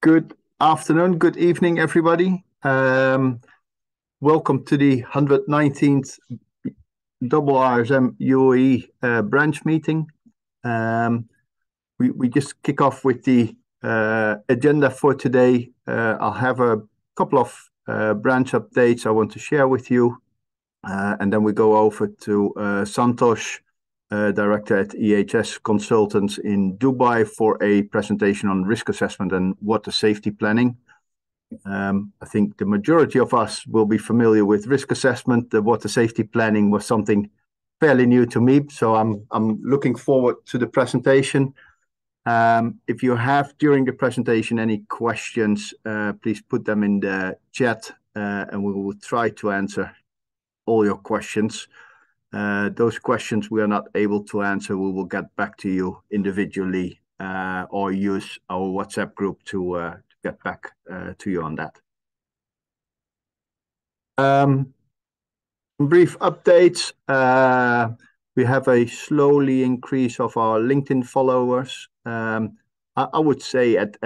Good afternoon, good evening, everybody. Welcome to the 119th RSM UAE branch meeting. We just kick off with the agenda for today. I'll have a couple of branch updates I want to share with you. And then we go over to Santosh, Director at EHS Consultants in Dubai, for a presentation on risk assessment and water safety planning. I think the majority of us will be familiar with risk assessment. The water safety planning was something fairly new to me, so I'm looking forward to the presentation. If you have during the presentation any questions, please put them in the chat, and we will try to answer all your questions. Those questions we are not able to answer, we will get back to you individually, or use our WhatsApp group to get back to you on that. Brief updates. We have a slowly increase of our LinkedIn followers. I would say at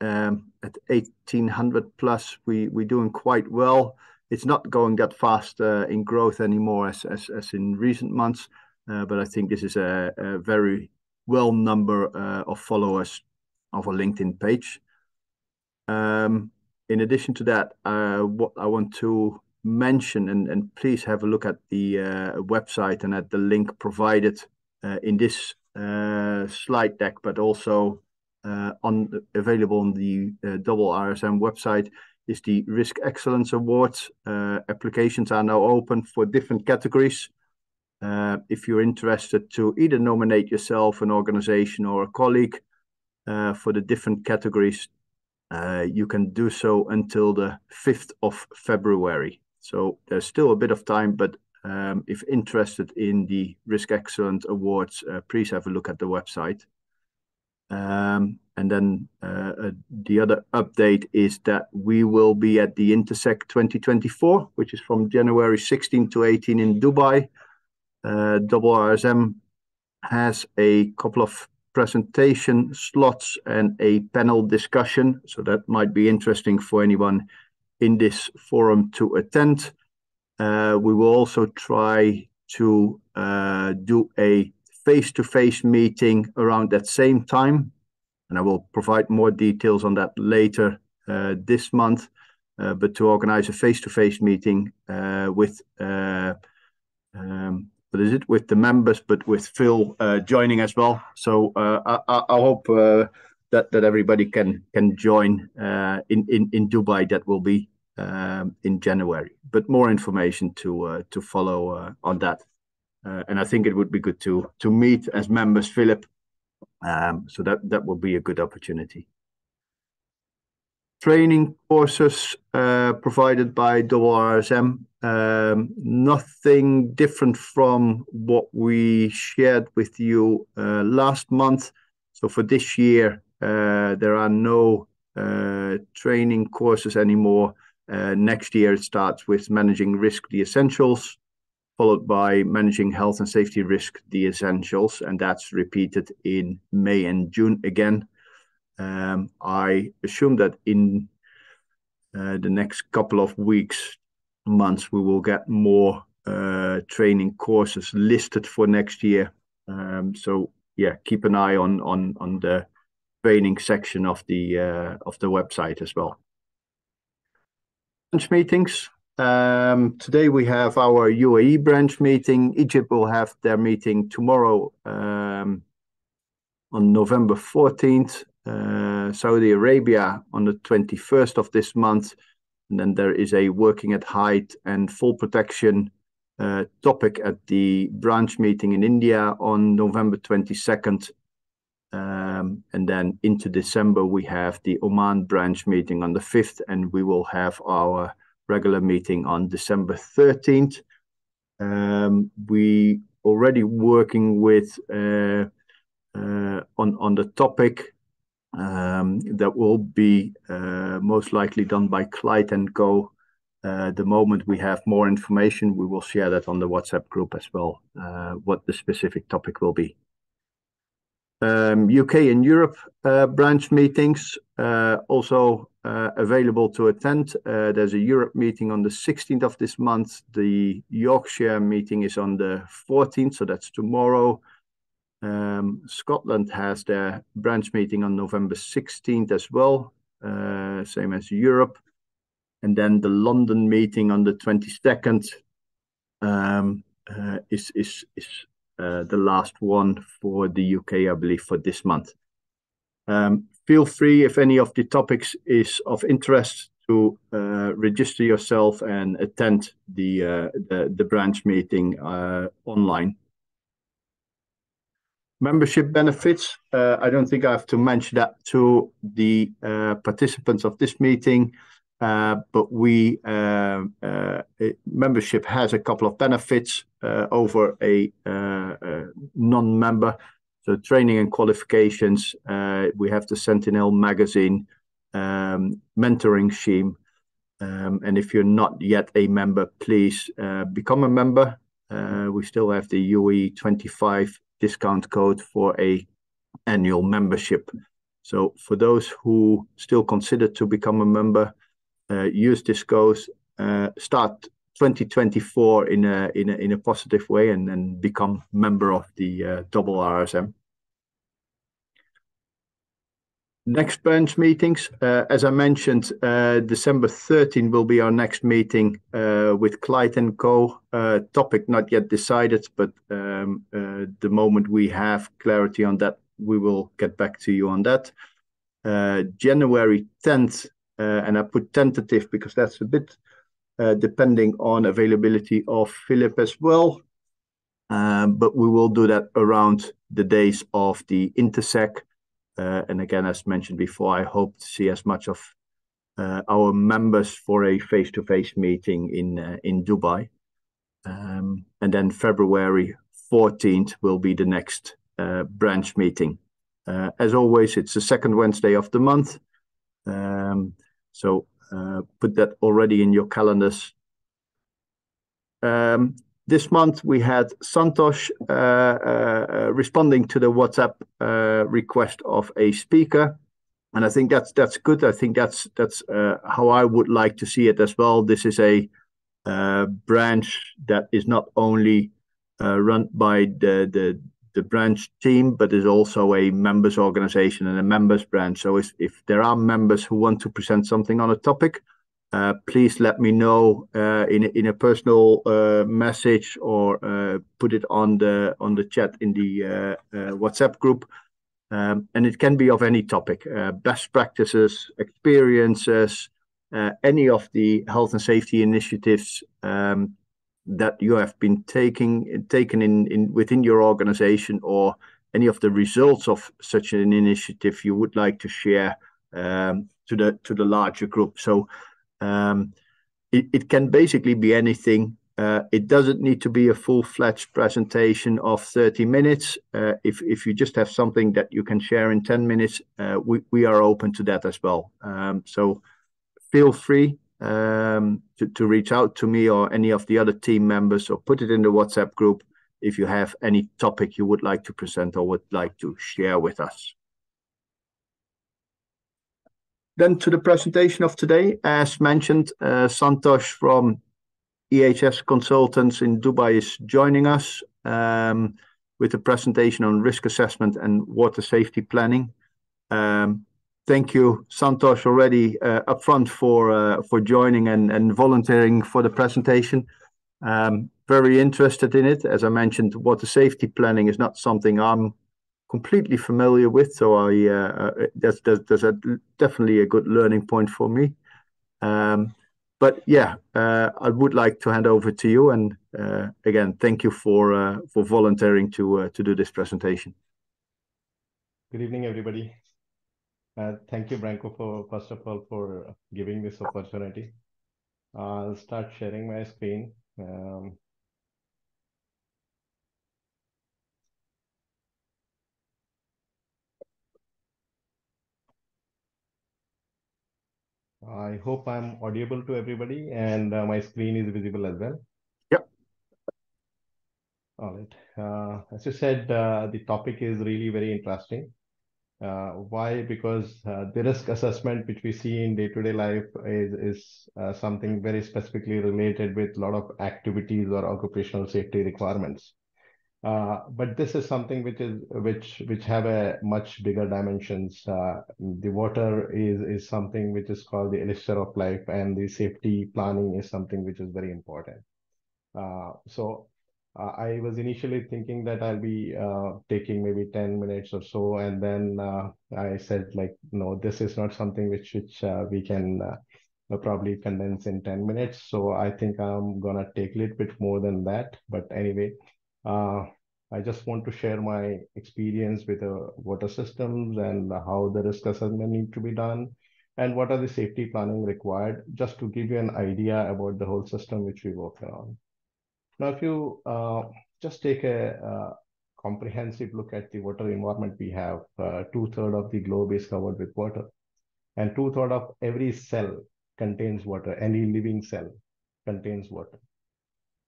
1,800 plus, we're doing quite well. It's not going that fast in growth anymore as in recent months, but I think this is a very well number of followers of our LinkedIn page. In addition to that, what I want to mention, and please have a look at the website and at the link provided in this slide deck, but also available on the RSM website, is the Risk Excellence Awards. Applications are now open for different categories. If you're interested to either nominate yourself, an organization, or a colleague for the different categories, you can do so until the 5th of February. So there's still a bit of time, but if interested in the Risk Excellence Awards, please have a look at the website. And then the other update is that we will be at the Intersect 2024, which is from January 16 to 18 in Dubai. RSM has a couple of presentation slots and a panel discussion, so that might be interesting for anyone in this forum to attend. We will also try to do a face-to-face meeting around that same time, and I will provide more details on that later this month. But to organize a face-to-face meeting with with the members, but with Phil joining as well. So I hope that everybody can join in Dubai. That will be in January. But more information to follow on that. And I think it would be good to meet as members, Philip. So that will be a good opportunity. Training courses provided by RSM. Nothing different from what we shared with you last month. So for this year, there are no training courses anymore. Next year, it starts with Managing Risk, the Essentials, followed by Managing Health and Safety Risk, the Essentials, and that's repeated in May and June again. I assume that in the next couple of weeks, months, we will get more training courses listed for next year. So yeah, keep an eye on the training section of the website as well. Branch meetings. Today we have our UAE branch meeting. Egypt will have their meeting tomorrow on November 14th. Saudi Arabia on the 21st of this month. And then there is a working at height and full protection topic at the branch meeting in India on November 22nd. And then into December, we have the Oman branch meeting on the 5th, and we will have our regular meeting on December 13th. We already working with on the topic. That will be most likely done by Clyde and Co. The moment we have more information, we will share that on the WhatsApp group as well, what the specific topic will be. UK and Europe branch meetings also available to attend. There's a Europe meeting on the 16th of this month. The Yorkshire meeting is on the 14th, so that's tomorrow. Scotland has their branch meeting on November 16th as well, same as Europe. And then the London meeting on the 22nd is the last one for the UK, I believe, for this month. Feel free, if any of the topics is of interest, to register yourself and attend the branch meeting online. Membership benefits. I don't think I have to mention that to the participants of this meeting, but membership has a couple of benefits over a non-member. So training and qualifications. We have the Sentinel magazine, mentoring scheme, and if you're not yet a member, please become a member. We still have the UAE 25 discount code for a annual membership. So for those who still consider to become a member, use this code, start 2024 in a positive way, and then become member of the double RSM. Next branch meetings, as I mentioned, December 13 will be our next meeting with Clyde & Co. Topic not yet decided, but the moment we have clarity on that, we will get back to you on that. January 10th, and I put tentative because that's a bit depending on availability of Philip as well. But we will do that around the days of the Intersec. And again, as mentioned before, I hope to see as much of our members for a face-to-face meeting in Dubai. And then February 14th will be the next branch meeting. As always, it's the second Wednesday of the month. So put that already in your calendars. This month we had Santosh responding to the WhatsApp request of a speaker, and I think that's good. I think that's how I would like to see it as well. This is a branch that is not only run by the branch team, but is also a members organization and a members branch. So if there are members who want to present something on a topic, please let me know in a personal message, or put it on the chat in the WhatsApp group. And it can be of any topic, best practices, experiences, any of the health and safety initiatives that you have been taken in within your organization, or any of the results of such an initiative you would like to share to the larger group. So it can basically be anything. It doesn't need to be a full-fledged presentation of 30 minutes. If you just have something that you can share in 10 minutes, we are open to that as well. So feel free to reach out to me or any of the other team members, or put it in the WhatsApp group if you have any topic you would like to present or would like to share with us. Then to the presentation of today, as mentioned, Santosh from EHS Consultants in Dubai is joining us with a presentation on risk assessment and water safety planning. Thank you, Santosh, already upfront for joining and volunteering for the presentation. Very interested in it. As I mentioned, water safety planning is not something I'm completely familiar with, so that's definitely a good learning point for me. But yeah, I would like to hand over to you, and again, thank you for volunteering to do this presentation. Good evening, everybody. Thank you, Branko, first of all, for giving this opportunity. I'll start sharing my screen. I hope I'm audible to everybody, and my screen is visible as well. Yep. All right. As you said, the topic is really very interesting. Why? Because the risk assessment which we see in day-to-day life is something very specifically related with a lot of activities or occupational safety requirements. But this is something which have a much bigger dimensions. The water is something which is called the elixir of life, and the safety planning is something which is very important. So I was initially thinking that I'll be taking maybe 10 minutes or so, and then I said like, no, this is not something which we can probably condense in 10 minutes. So I think I'm gonna take a little bit more than that. But anyway, uh, I just want to share my experience with the water systems and how the risk assessment need to be done and what are the safety planning required, just to give you an idea about the whole system which we work on. Now, if you just take a comprehensive look at the water environment we have, two-thirds of the globe is covered with water, and two-thirds of every cell contains water. Any living cell contains water.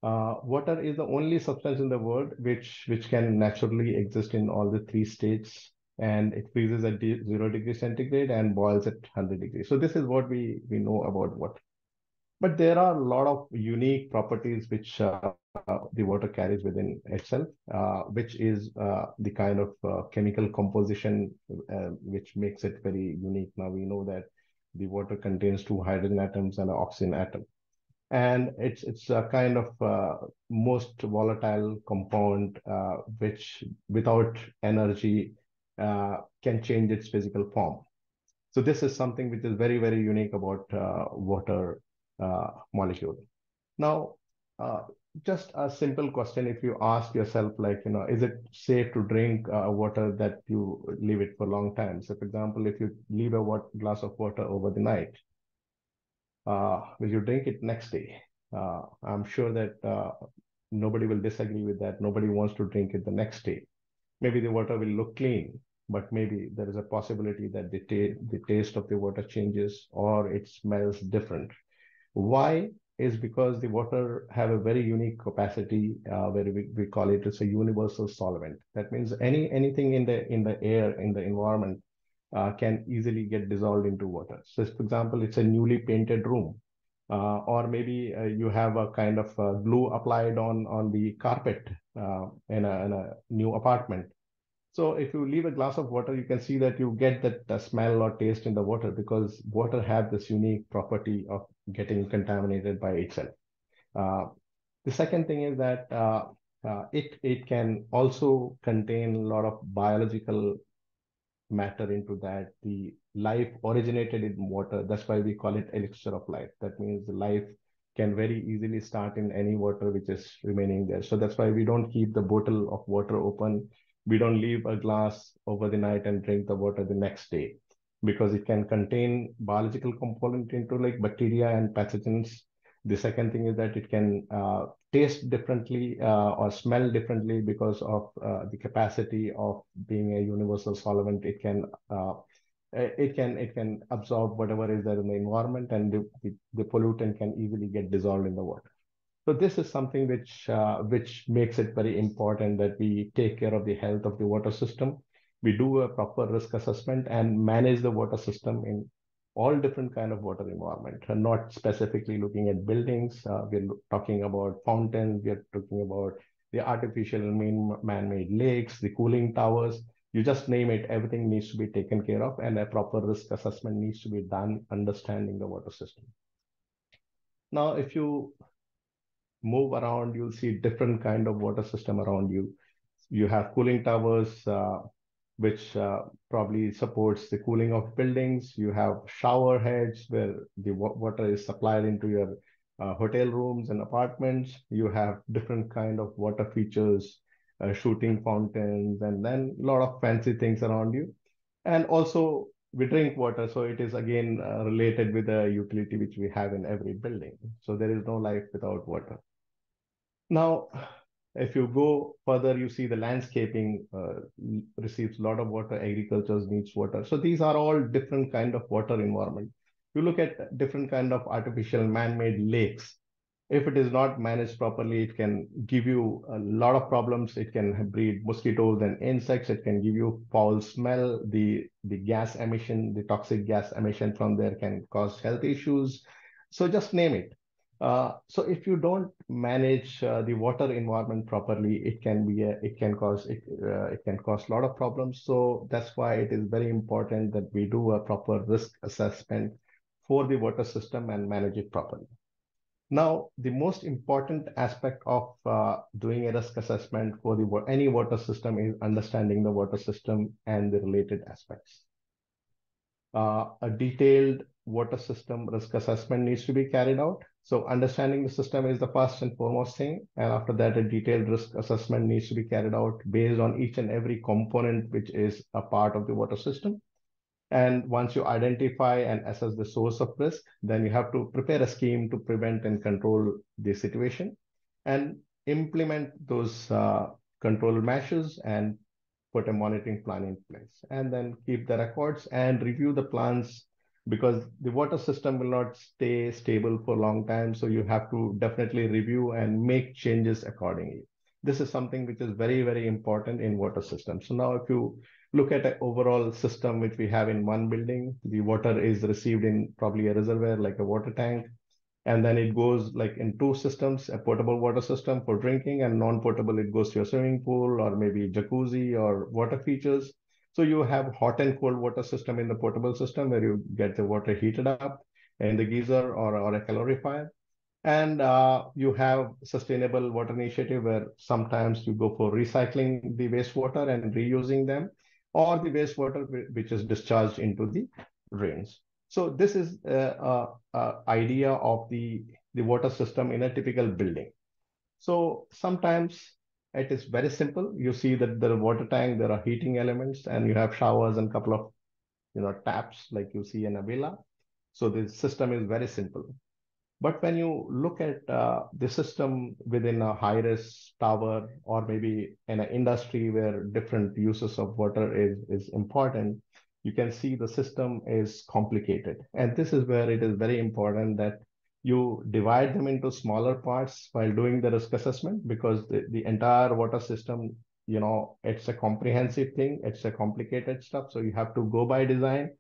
Water is the only substance in the world which can naturally exist in all the three states, and it freezes at 0 degree centigrade and boils at 100 degrees. So this is what we know about water. But there are a lot of unique properties which the water carries within itself, which is the kind of chemical composition which makes it very unique. Now we know that the water contains two hydrogen atoms and an oxygen atom, and it's a kind of most volatile compound which, without energy, can change its physical form. So this is something which is very, very unique about water molecule. Now, uh, just a simple question, if you ask yourself, like, is it safe to drink water that you leave it for a long time? So, for example, if you leave a glass of water over the night, will you drink it next day? I'm sure that nobody will disagree with that. Nobody wants to drink it the next day. Maybe the water will look clean, but maybe there is a possibility that the taste of the water changes or it smells different. Why? Is because the water have a very unique capacity where we call it as a universal solvent. That means anything in the air, in the environment, can easily get dissolved into water. So, for example, it's a newly painted room, or maybe you have a kind of glue applied on the carpet in a new apartment. So if you leave a glass of water, you can see that you get that smell or taste in the water, because water have this unique property of getting contaminated by itself. Uh, the second thing is that it can also contain a lot of biological matter into that. The life originated in water. That's why we call it elixir of life. That means the life can very easily start in any water which is remaining there. So that's why we don't keep the bottle of water open. We don't leave a glass over the night and drink the water the next day, because it can contain biological component into like bacteria and pathogens. The second thing is that it can taste differently or smell differently because of the capacity of being a universal solvent. It can absorb whatever is there in the environment, and the pollutant can easily get dissolved in the water. So this is something which makes it very important that we take care of the health of the water system. We do a proper risk assessment and manage the water system in all different kind of water environment, and not specifically looking at buildings. We're talking about fountains. We are talking about the artificial man-made lakes, the cooling towers. You just name it. Everything needs to be taken care of, and a proper risk assessment needs to be done, understanding the water system. Now, if you move around, you'll see different kind of water system around you. You have cooling towers, which probably supports the cooling of buildings. You have shower heads where the water is supplied into your hotel rooms and apartments. You have different kind of water features, shooting fountains, and then a lot of fancy things around you. And also we drink water, so it is again related with the utility which we have in every building. So there is no life without water. Now, if you go further, you see the landscaping receives a lot of water, agriculture needs water. So these are all different kind of water environment. You look at different kind of artificial man-made lakes. If it is not managed properly, it can give you a lot of problems. It can breed mosquitoes and insects. It can give you foul smell. The gas emission, the toxic gas emission from there can cause health issues. So just name it. So if you don't manage the water environment properly, it can cause a lot of problems. So that's why it is very important that we do a proper risk assessment for the water system and manage it properly. Now, the most important aspect of doing a risk assessment for any water system is understanding the water system and the related aspects. A detailed water system risk assessment needs to be carried out. So understanding the system is the first and foremost thing. And after that, a detailed risk assessment needs to be carried out based on each and every component which is a part of the water system. And once you identify and assess the source of risk, then you have to prepare a scheme to prevent and control the situation and implement those control measures and put a monitoring plan in place. And then keep the records and review the plans because the water system will not stay stable for a long time. So you have to definitely review and make changes accordingly. This is something which is very, very important in water systems. So now if you look at an overall system which we have in one building, the water is received in probably a reservoir like a water tank, and then it goes like in two systems, a potable water system for drinking and non-potable, it goes to your swimming pool or maybe jacuzzi or water features. So you have hot and cold water system in the potable system where you get the water heated up in the geyser or a calorifier. And you have sustainable water initiative where sometimes you go for recycling the wastewater and reusing them, or the wastewater which is discharged into the drains. So this is a idea of the water system in a typical building. So sometimes it is very simple. You see that the water tank, there are heating elements, and you have showers and couple of taps like you see in a villa. So the system is very simple. But when you look at the system within a high-rise tower or maybe in an industry where different uses of water is important, you can see the system is complicated. And this is where it is very important that you divide them into smaller parts while doing the risk assessment because the entire water system, it's a comprehensive thing. It's a complicated stuff. So you have to go by design,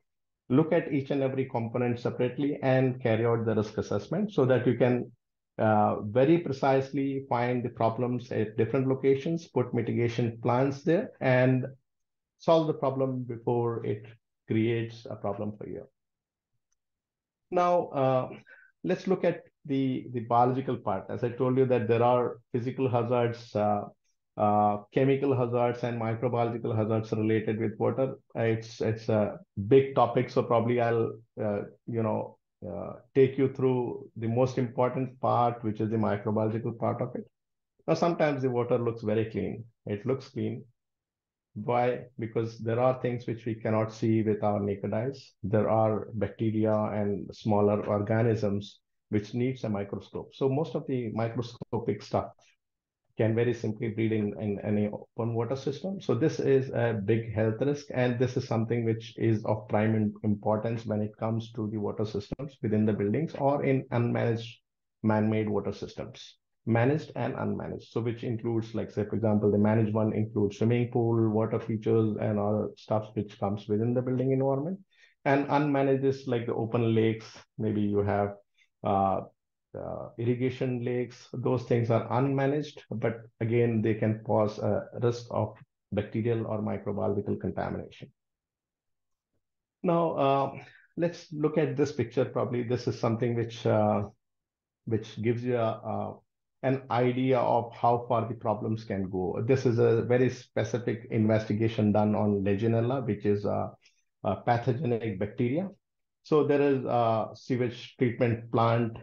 look at each and every component separately and carry out the risk assessment so that you can very precisely find the problems at different locations, put mitigation plans there, and solve the problem before it creates a problem for you. Now, let's look at the biological part. As I told you that there are physical hazards, chemical hazards and microbiological hazards related with water. It's a big topic, so probably I'll take you through the most important part, which is the microbiological part of it. Now, sometimes the water looks very clean. It looks clean. Why? Because there are things which we cannot see with our naked eyes. There are bacteria and smaller organisms which needs a microscope. So most of the microscopic stuff can very simply breed in any open water system. So this is a big health risk, and this is something which is of prime importance when it comes to the water systems within the buildings or in unmanaged man-made water systems, managed and unmanaged. So which includes, like, say, for example, the managed one includes swimming pool, water features, and other stuff which comes within the building environment. And unmanaged is like the open lakes. Maybe you have irrigation lakes. Those things are unmanaged, but again, they can cause a risk of bacterial or microbiological contamination. Now, let's look at this picture. Probably this is something which gives you an idea of how far the problems can go. This is a very specific investigation done on Legionella, which is a pathogenic bacteria. So there is a sewage treatment plant,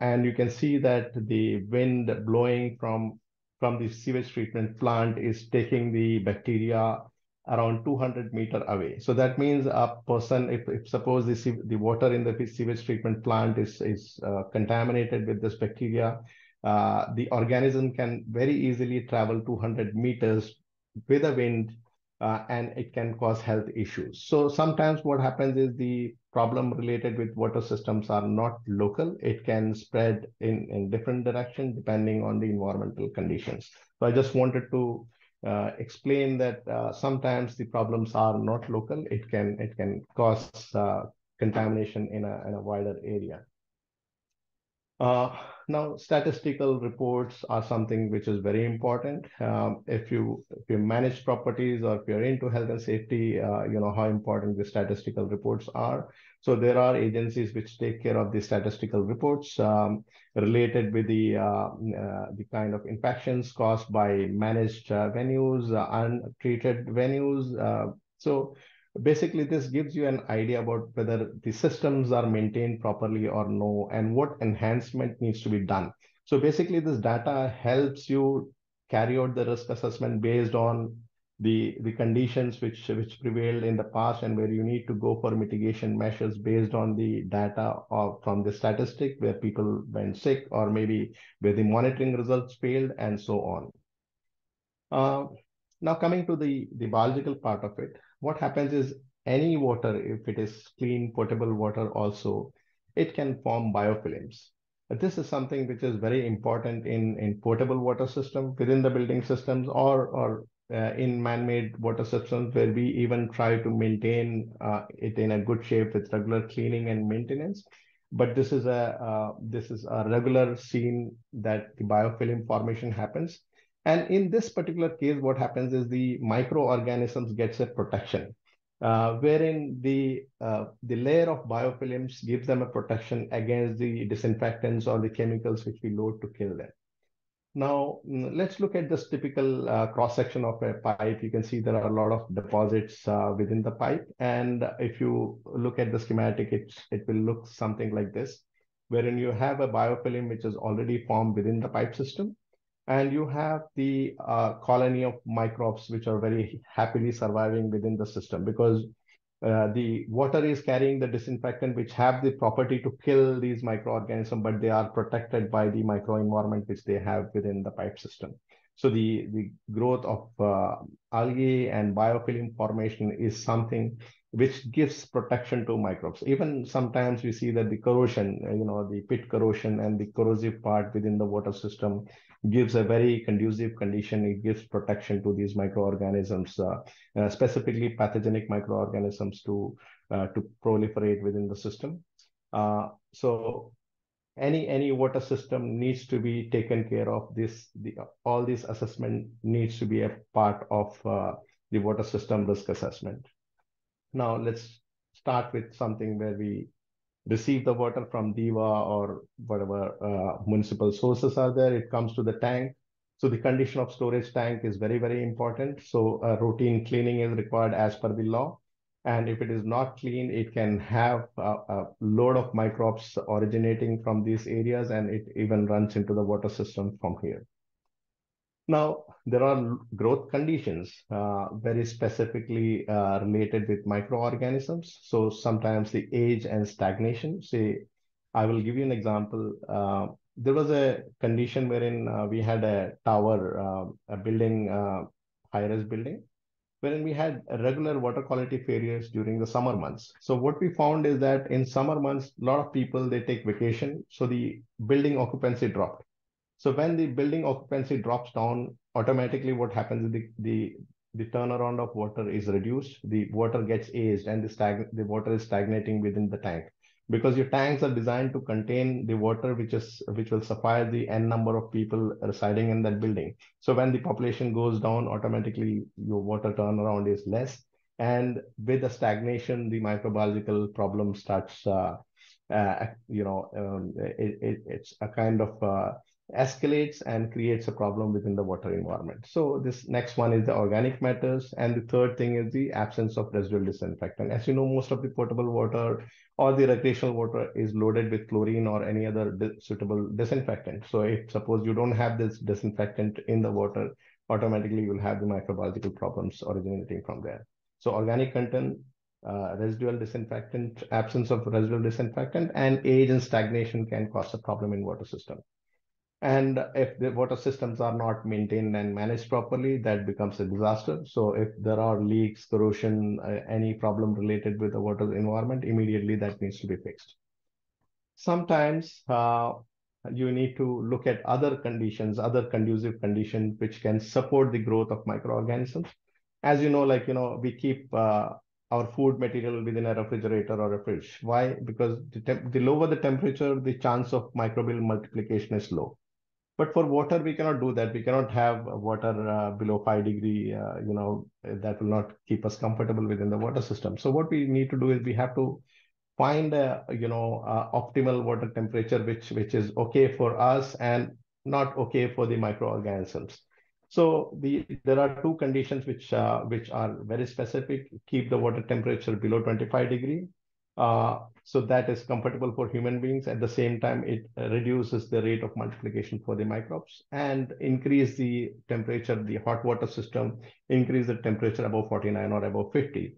and you can see that the wind blowing from the sewage treatment plant is taking the bacteria around 200-meter away. So that means a person, if suppose the water in the sewage treatment plant is contaminated with this bacteria, the organism can very easily travel 200 meters with a wind and it can cause health issues. So sometimes what happens is the problem related with water systems are not local. It can spread in different direction depending on the environmental conditions. So I just wanted to explain that sometimes the problems are not local. It can cause contamination in a wider area. Uh, Now, statistical reports are something which is very important. If you manage properties or if you're into health and safety, you know how important the statistical reports are. So there are agencies which take care of the statistical reports related with the kind of infections caused by managed venues, untreated venues. So basically, this gives you an idea about whether the systems are maintained properly or no, and what enhancement needs to be done. So basically, this data helps you carry out the risk assessment based on the conditions which prevailed in the past, and where you need to go for mitigation measures based on the data or from the statistic where people went sick, or maybe where the monitoring results failed, and so on. Uh, Now coming to the biological part of it, what happens is any water, if it is clean, potable water also, it can form biofilms. This is something which is very important in potable water system within the building systems, or in man-made water systems where we even try to maintain it in a good shape with regular cleaning and maintenance. But this is a regular scene that the biofilm formation happens, and in this particular case, what happens is the microorganisms gets a protection, wherein the layer of biofilms gives them a protection against the disinfectants or the chemicals which we load to kill them. Now, let's look at this typical cross section of a pipe. You can see there are a lot of deposits within the pipe, and if you look at the schematic, it will look something like this, wherein you have a biofilm which is already formed within the pipe system, and you have the colony of microbes which are very happily surviving within the system, because the water is carrying the disinfectant which have the property to kill these microorganisms, but they are protected by the microenvironment which they have within the pipe system. So the growth of algae and biofilm formation is something which gives protection to microbes. Even sometimes we see that the corrosion, the pit corrosion and the corrosive part within the water system gives a very conducive condition. It gives protection to these microorganisms, specifically pathogenic microorganisms to proliferate within the system. So any water system needs to be taken care of. All this assessment needs to be a part of the water system risk assessment. Now let's start with something where we receive the water from DEWA or whatever municipal sources are there. It comes to the tank. So the condition of storage tank is very, very important. So routine cleaning is required as per the law. And if it is not clean, it can have a load of microbes originating from these areas, and it even runs into the water system from here. Now, there are growth conditions very specifically related with microorganisms. So sometimes the age and stagnation. Say, I will give you an example. There was a condition wherein we had a tower, a building, high-rise building, wherein we had regular water quality failures during the summer months. So what we found is that in summer months, a lot of people, they take vacation, so the building occupancy dropped. So when the building occupancy drops down, automatically what happens is the turnaround of water is reduced, the water gets aged, and the water is stagnating within the tank. Because your tanks are designed to contain the water which will suffice the n number of people residing in that building. So when the population goes down, automatically your water turnaround is less. And with the stagnation, the microbiological problem starts it's a kind of escalates and creates a problem within the water environment. So this next one is the organic matters, and the third thing is the absence of residual disinfectant. As you know, most of the potable water or the recreational water is loaded with chlorine or any other suitable disinfectant. So if suppose you don't have this disinfectant in the water, automatically you'll have the microbiological problems originating from there. So organic content, residual disinfectant, absence of residual disinfectant, and age and stagnation can cause a problem in water system. And if the water systems are not maintained and managed properly, that becomes a disaster. So if there are leaks, corrosion, any problem related with the water environment, immediately that needs to be fixed. Sometimes you need to look at other conditions, other conducive conditions which can support the growth of microorganisms. As you know, we keep our food material within a refrigerator or a fridge. Why? Because the lower the temperature, the chance of microbial multiplication is low. But for water, we cannot do that. We cannot have water below 5 degree, that will not keep us comfortable within the water system. So what we need to do is we have to find a optimal water temperature which is okay for us and not okay for the microorganisms. So there are two conditions which are very specific. Keep the water temperature below 25 degree, so that is comfortable for human beings. At the same time, it reduces the rate of multiplication for the microbes, and increase the temperature, the hot water system, increase the temperature above 49 or above 50,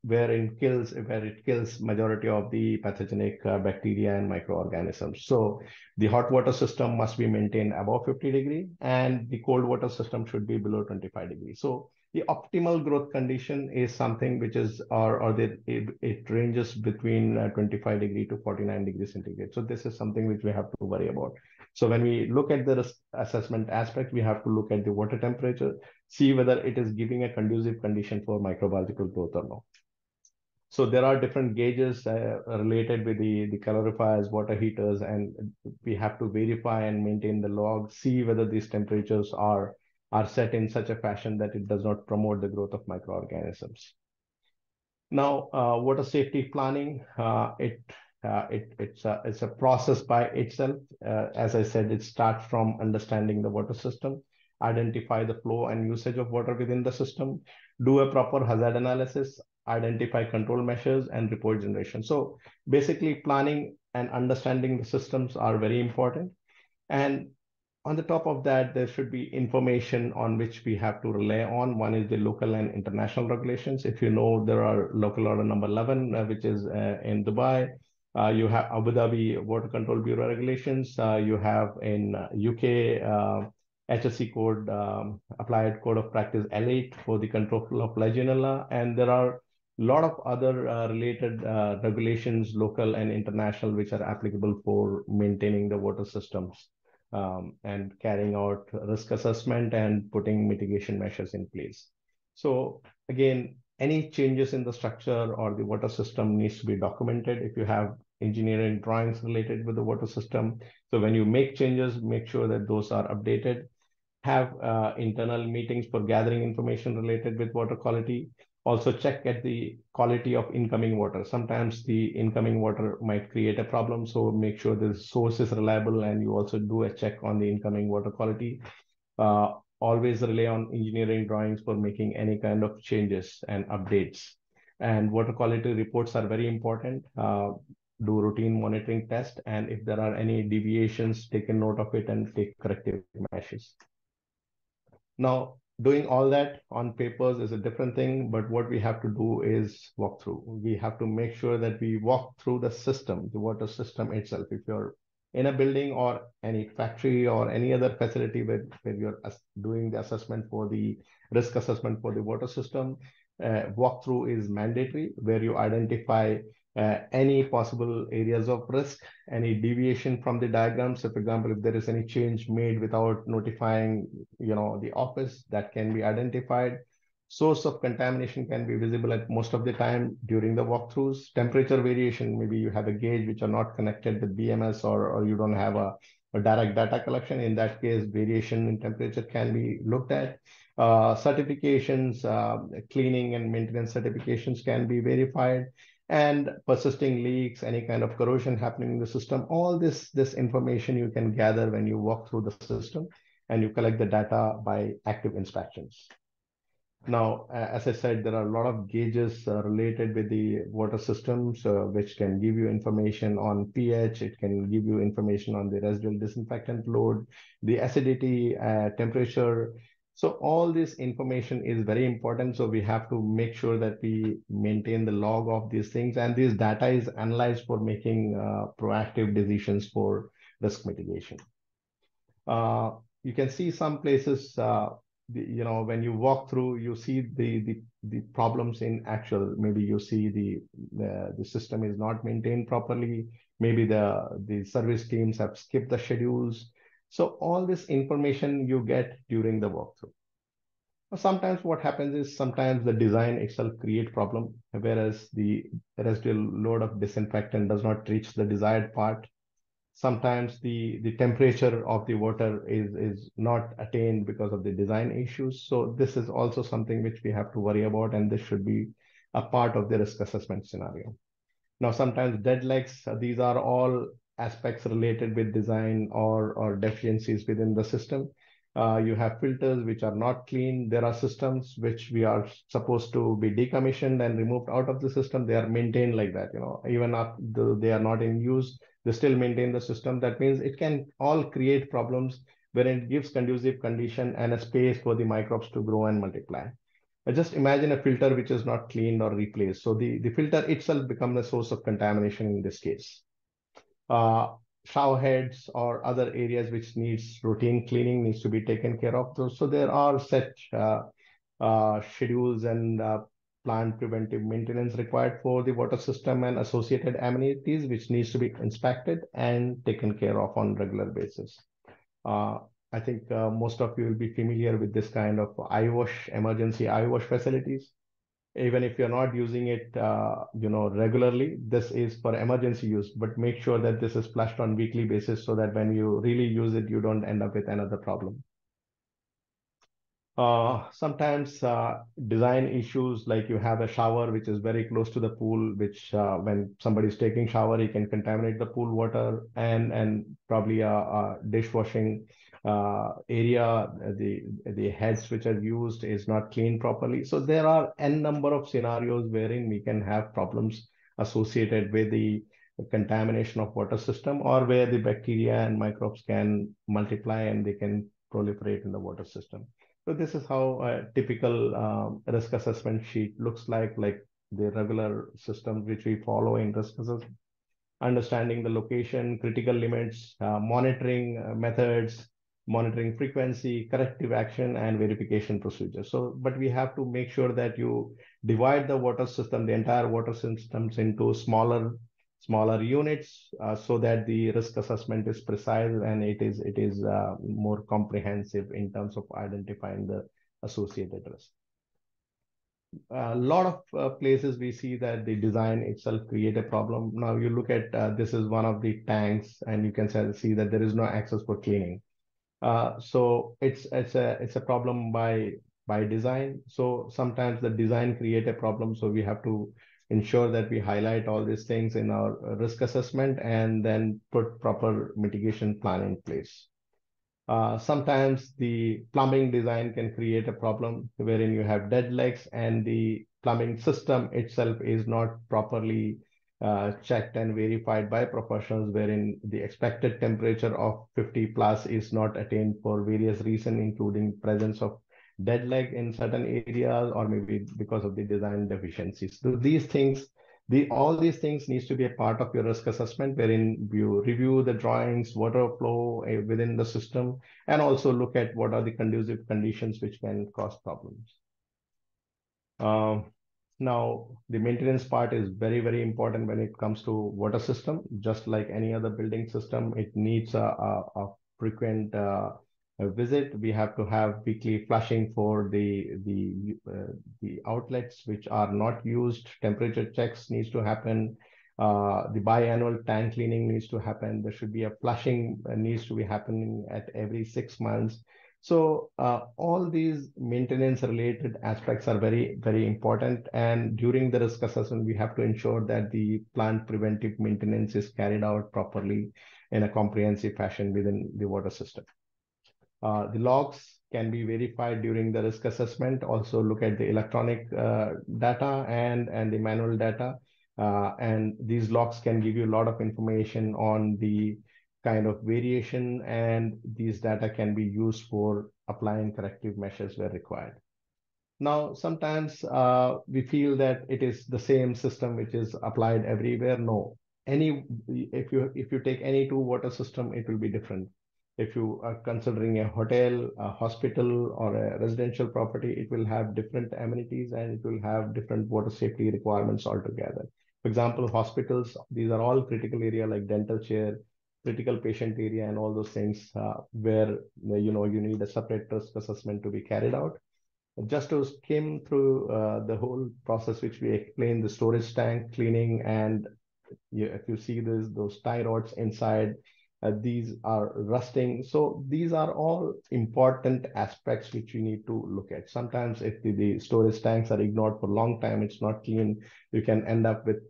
where it kills majority of the pathogenic bacteria and microorganisms. So the hot water system must be maintained above 50 degree, and the cold water system should be below 25 degrees. So the optimal growth condition is something which is, it ranges between 25 degree to 49 degrees centigrade. So this is something which we have to worry about. So when we look at the risk assessment aspect, we have to look at the water temperature, see whether it is giving a conducive condition for microbiological growth or not. So there are different gauges related with the calorifiers, water heaters, and we have to verify and maintain the log, see whether these temperatures are set in such a fashion that it does not promote the growth of microorganisms. Now, water safety planning, it's a process by itself. As I said, it starts from understanding the water system, identify the flow and usage of water within the system, do a proper hazard analysis, identify control measures, and report generation. So basically, planning and understanding the systems are very important. And on the top of that, there should be information on which we have to rely on. One is the local and international regulations. If you know, there are local order number 11, which is in Dubai. You have Abu Dhabi Water Control Bureau regulations. You have in UK HSE code, applied code of practice L8 for the control of Legionella. And there are a lot of other related regulations, local and international, which are applicable for maintaining the water systems, and carrying out risk assessment and putting mitigation measures in place. So again, any changes in the structure or the water system needs to be documented. If you have engineering drawings related with the water system, so when you make changes, make sure that those are updated. Have internal meetings for gathering information related with water quality. Also check at the quality of incoming water. Sometimes the incoming water might create a problem, so make sure the source is reliable, and you also do a check on the incoming water quality. Always rely on engineering drawings for making any kind of changes and updates. And water quality reports are very important. Do routine monitoring test, and if there are any deviations, take a note of it and take corrective measures. Now, doing all that on papers is a different thing, but what we have to do is walk through. We have to make sure that we walk through the system, the water system itself. If you're in a building or any factory or any other facility where you're doing the assessment for the risk assessment for the water system, walkthrough is mandatory, where you identify any possible areas of risk, any deviation from the diagram. So for example, if there is any change made without notifying, the office, that can be identified. Source of contamination can be visible at most of the time during the walkthroughs. Temperature variation, maybe you have a gauge which are not connected with BMS, or you don't have a direct data collection. In that case, variation in temperature can be looked at. Certifications, cleaning and maintenance certifications can be verified, and persisting leaks, any kind of corrosion happening in the system. All this information you can gather when you walk through the system and you collect the data by active inspections. Now, as I said, there are a lot of gauges related with the water systems, which can give you information on pH. It can give you information on the residual disinfectant load, the acidity, temperature. So all this information is very important. So we have to make sure that we maintain the log of these things, and this data is analyzed for making proactive decisions for risk mitigation. You can see some places, when you walk through, you see the problems in actual. Maybe you see the system is not maintained properly. Maybe the service teams have skipped the schedules. So all this information you get during the walkthrough. Sometimes what happens is sometimes the design itself create problem, whereas the residual load of disinfectant does not reach the desired part. Sometimes the temperature of the water is not attained because of the design issues. So this is also something which we have to worry about, and this should be a part of the risk assessment scenario. Now, sometimes dead legs, these are all aspects related with design or deficiencies within the system. You have filters which are not clean. There are systems which we are supposed to be decommissioned and removed out of the system. They are maintained like that, even after they are not in use, they still maintain the system. That means it can all create problems where it gives conducive condition and a space for the microbes to grow and multiply. Just imagine a filter which is not cleaned or replaced. So the filter itself becomes a source of contamination in this case. Shower heads or other areas which needs routine cleaning needs to be taken care of. So there are set schedules and planned preventive maintenance required for the water system and associated amenities, which needs to be inspected and taken care of on regular basis. Uh, I think most of you will be familiar with this kind of emergency eye wash facilities. Even if you're not using it, regularly, this is for emergency use, but make sure that this is flushed on weekly basis so that when you really use it, you don't end up with another problem. Sometimes design issues, like you have a shower which is very close to the pool, which when somebody is taking shower, he can contaminate the pool water, and probably a dishwashing area, the heads which are used is not cleaned properly. So there are n number of scenarios wherein we can have problems associated with the contamination of water system, or where the bacteria and microbes can multiply and they can proliferate in the water system. So this is how a typical risk assessment sheet looks like the regular system which we follow in risk assessment. Understanding the location, critical limits, monitoring methods, monitoring frequency, corrective action, and verification procedures. So, but we have to make sure that you divide the water system, the entire water systems, into smaller units, so that the risk assessment is precise and it is more comprehensive in terms of identifying the associated risk. A lot of places we see that the design itself create a problem. Now you look at this is one of the tanks, and you can see that there is no access for cleaning. So it's a problem by design. So sometimes the design create a problem. So we have to ensure that we highlight all these things in our risk assessment and then put proper mitigation plan in place. Sometimes the plumbing design can create a problem wherein you have dead legs and the plumbing system itself is not properly checked and verified by professionals, wherein the expected temperature of 50 plus is not attained for various reasons, including presence of dead leg in certain areas, or maybe because of the design deficiencies. So these things, all these things needs to be a part of your risk assessment, wherein you review the drawings, water flow within the system, and also look at what are the conducive conditions which can cause problems. Now, the maintenance part is very, very important when it comes to water system. Just like any other building system, it needs a frequent visit. We have to have weekly flushing for the outlets which are not used. Temperature checks needs to happen. The biannual tank cleaning needs to happen. There should be a flushing needs to be happening at every 6 months. So all these maintenance related aspects are very, very important. And during the risk assessment, we have to ensure that the plant preventive maintenance is carried out properly in a comprehensive fashion within the water system. The logs can be verified during the risk assessment. Also look at the electronic data and the manual data. And these logs can give you a lot of information on the kind of variation, and these data can be used for applying corrective measures where required. Now, sometimes we feel that it is the same system which is applied everywhere. No, if you take any two water system, it will be different. If you are considering a hotel, a hospital, or a residential property, it will have different amenities and it will have different water safety requirements altogether. For example, hospitals, these are all critical area like dental chair, critical patient area, and all those things where you need a separate risk assessment to be carried out. Just to skim through the whole process which we explained, the storage tank cleaning, and if you see those tie rods inside, these are rusting. So these are all important aspects which you need to look at. Sometimes if the storage tanks are ignored for a long time, it's not clean, you can end up with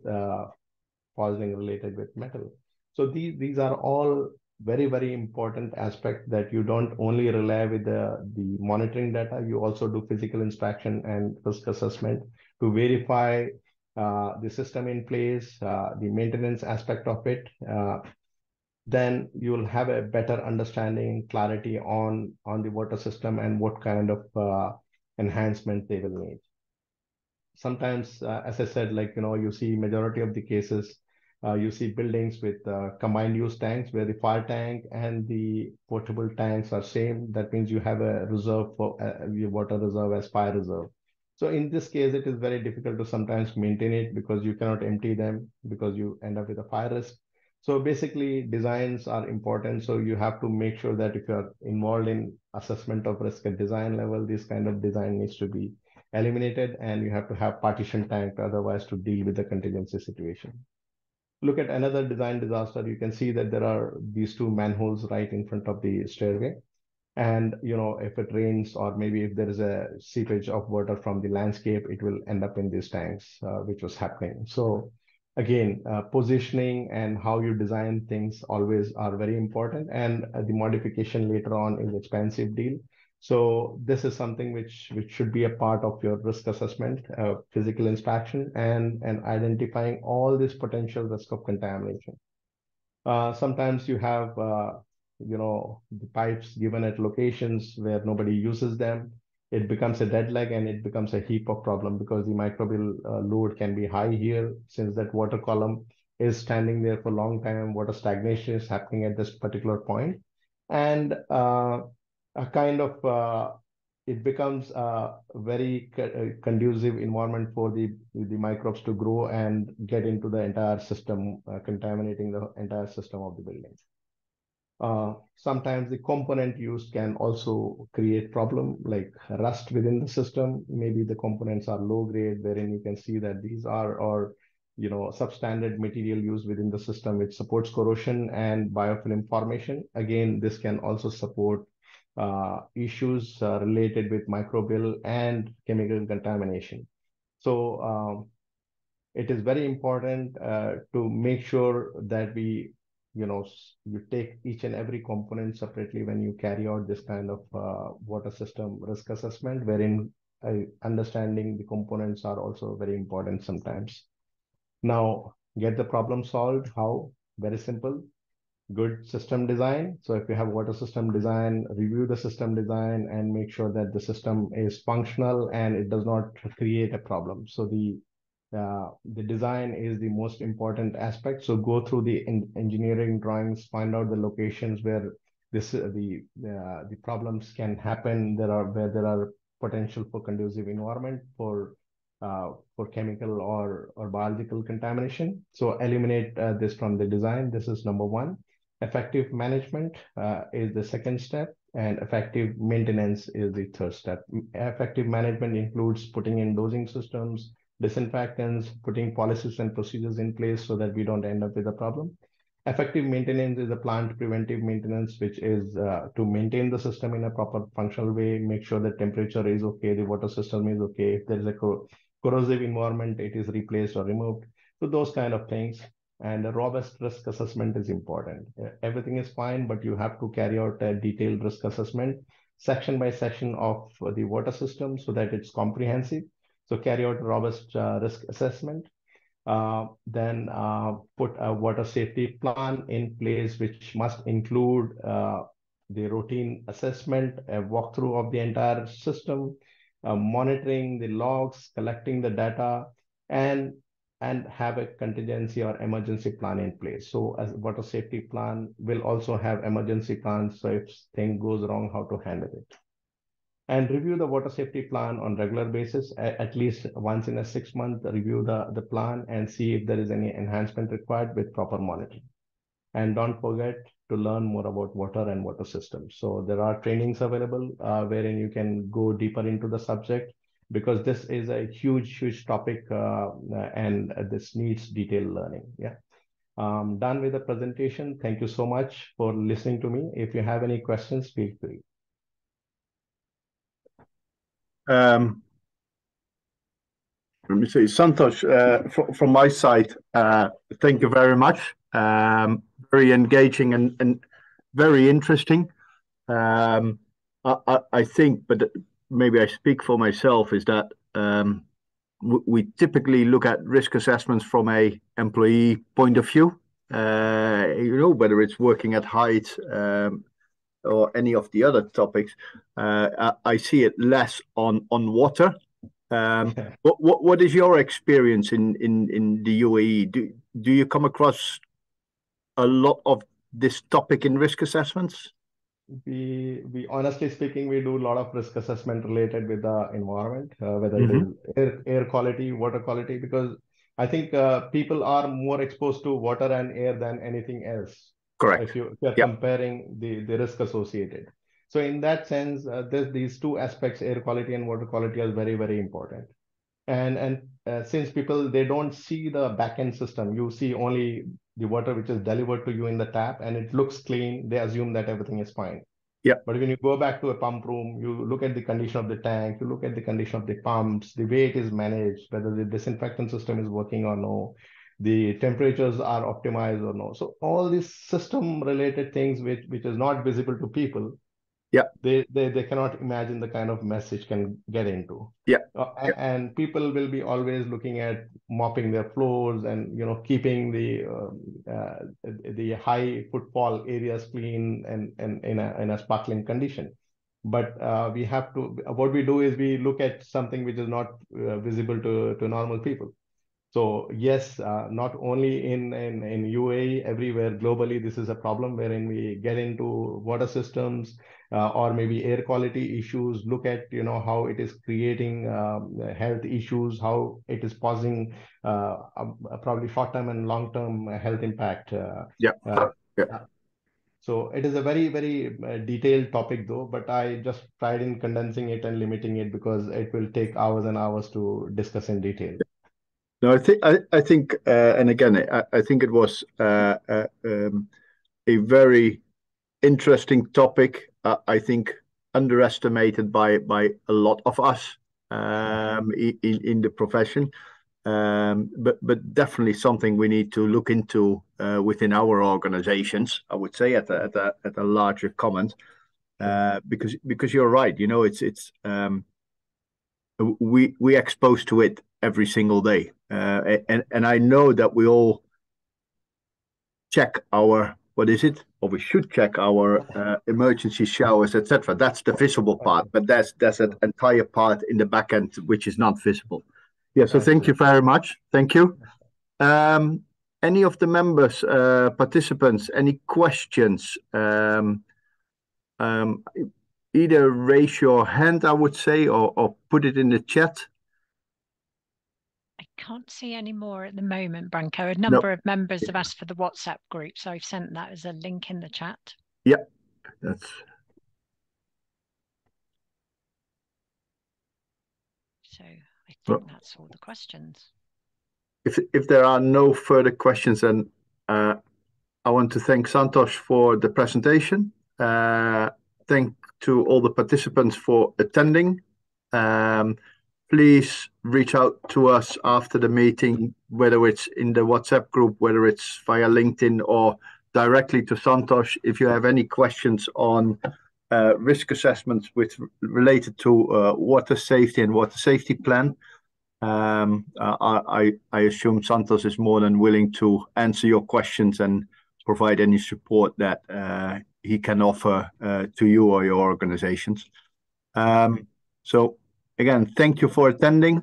poisoning related with metal. So these are all very, very important aspect that you don't only rely with the monitoring data, you also do physical inspection and risk assessment to verify the system in place, the maintenance aspect of it. Then you'll have a better understanding, clarity on the water system and what kind of enhancement they will need. Sometimes, as I said, like, you see majority of the cases, you see buildings with combined use tanks where the fire tank and the portable tanks are same. That means you have a reserve for your water reserve as fire reserve. So in this case, it is very difficult to sometimes maintain it because you cannot empty them because you end up with a fire risk. So basically, designs are important. So you have to make sure that if you are involved in assessment of risk at design level, this kind of design needs to be eliminated, and you have to have partition tank otherwise to deal with the contingency situation. Look at another design disaster. You can see that there are these two manholes right in front of the stairway. And if it rains or maybe if there is a seepage of water from the landscape, it will end up in these tanks, which was happening. So again, positioning and how you design things always are very important, and the modification later on is expensive deal. So this is something which should be a part of your risk assessment, physical inspection, and identifying all this potential risk of contamination. Sometimes you have, the pipes given at locations where nobody uses them. It becomes a dead leg and it becomes a heap of problem because the microbial load can be high here since that water column is standing there for a long time. Water stagnation is happening at this particular point, and a kind of it becomes a very conducive environment for the microbes to grow and get into the entire system, contaminating the entire system of the building. Sometimes the component used can also create problem like rust within the system. Maybe the components are low grade, wherein you can see that these are or substandard material used within the system, which supports corrosion and biofilm formation. Again, this can also support issues related with microbial and chemical contamination. So it is very important to make sure that you take each and every component separately when you carry out this kind of water system risk assessment, wherein understanding the components are also very important sometimes. Now, get the problem solved. How? Very simple. Good system design. So if you have water system design, review the system design and make sure that the system is functional and it does not create a problem. So the design is the most important aspect. So go through the engineering drawings, find out the locations where the problems can happen. Where there are potential for conducive environment for chemical or biological contamination. So eliminate this from the design. This is number one. Effective management is the second step, and effective maintenance is the third step. Effective management includes putting in dosing systems, disinfectants, putting policies and procedures in place so that we don't end up with a problem. Effective maintenance is a plant preventive maintenance, which is to maintain the system in a proper functional way, make sure the temperature is okay, the water system is okay. If there is a corrosive environment, it is replaced or removed. So those kind of things. And a robust risk assessment is important. Everything is fine, but you have to carry out a detailed risk assessment section by section of the water system so that it's comprehensive. So carry out a robust risk assessment. Then put a water safety plan in place, which must include the routine assessment, a walkthrough of the entire system, monitoring the logs, collecting the data, and and have a contingency or emergency plan in place. So as water safety plan will also have emergency plans. So if thing goes wrong, how to handle it. And review the water safety plan on regular basis, at least once in a 6 month, review the plan and see if there is any enhancement required with proper monitoring. And don't forget to learn more about water and water systems. So there are trainings available wherein you can go deeper into the subject because this is a huge topic and this needs detailed learning. Yeah. Done with the presentation. Thank you so much for listening to me. If you have any questions, feel free. Um, Let me see, Santosh, from my side, thank you very much. Very engaging and very interesting. I think, but maybe I speak for myself, is that we typically look at risk assessments from a employee point of view. Whether it's working at height or any of the other topics. I see it less on water. What is your experience in the UAE? Do you come across a lot of this topic in risk assessments? We honestly speaking, we do a lot of risk assessment related with the environment, whether it Mm-hmm. is air quality, water quality, because I think people are more exposed to water and air than anything else. Correct. If you're Yeah. comparing the risk associated. So in that sense, these two aspects, air quality and water quality, are very important. And since people they don't see the back end system, you see only the water which is delivered to you in the tap and it looks clean, they assume that everything is fine. Yeah. But when you go back to a pump room, you look at the condition of the tank, you look at the condition of the pumps, the way it is managed, whether the disinfectant system is working or no, the temperatures are optimized or no. So all these system related things which is not visible to people, Yeah. they cannot imagine the kind of mess it can get into. Yeah. Yeah. And people will be always looking at mopping their floors and keeping the high footfall areas clean and in a sparkling condition. But we have to what we do is we look at something which is not visible to normal people. So yes, not only in UAE, everywhere globally, this is a problem wherein we get into water systems or maybe air quality issues. Look at how it is creating health issues, how it is causing probably short-term and long-term health impact. Yeah. Uh, Yeah. uh, so it is a very detailed topic though, but I just tried in condensing it and limiting it because it will take hours and hours to discuss in detail. No, I think, and again, I think it was a very interesting topic. I think underestimated by a lot of us in the profession. But definitely something we need to look into within our organizations. I would say at a larger comment, because you're right. It's we exposed to it every single day, and I know that we all check our, what is it, or we should check our emergency showers, etc. That's the visible part, but there's an entire part in the back end which is not visible. Yeah, so thank you Absolutely. very much. Thank you. Um, any of the members, participants, any questions? Um, Either raise your hand, I would say, or put it in the chat. I can't see any more at the moment, Branko. A No. number of members have asked for the WhatsApp group, so I've sent that as a link in the chat. Yeah, that's. So I think that's all the questions. If there are no further questions, then I want to thank Santosh for the presentation. Thank to all the participants for attending. Please reach out to us after the meeting, whether it's in the WhatsApp group, whether it's via LinkedIn, or directly to Santosh if you have any questions on risk assessments related to water safety and water safety plan. I assume Santos is more than willing to answer your questions and provide any support that he can offer to you or your organizations. So again, thank you for attending.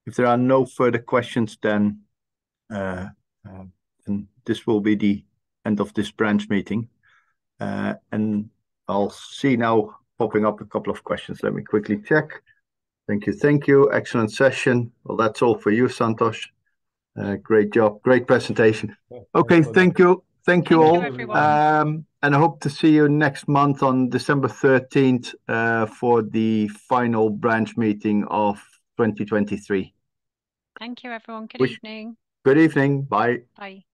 if there are no further questions, then this will be the end of this branch meeting. And I'll see now popping up a couple of questions. Let me quickly check. Thank you. Thank you. Excellent session. Well, that's all for you, Santosh. Great job. Great presentation. Okay. Thank you. Thank you all. Everyone. And I hope to see you next month on December 13th for the final branch meeting of 2023. Thank you, everyone. Good evening. Good evening. Bye. Bye.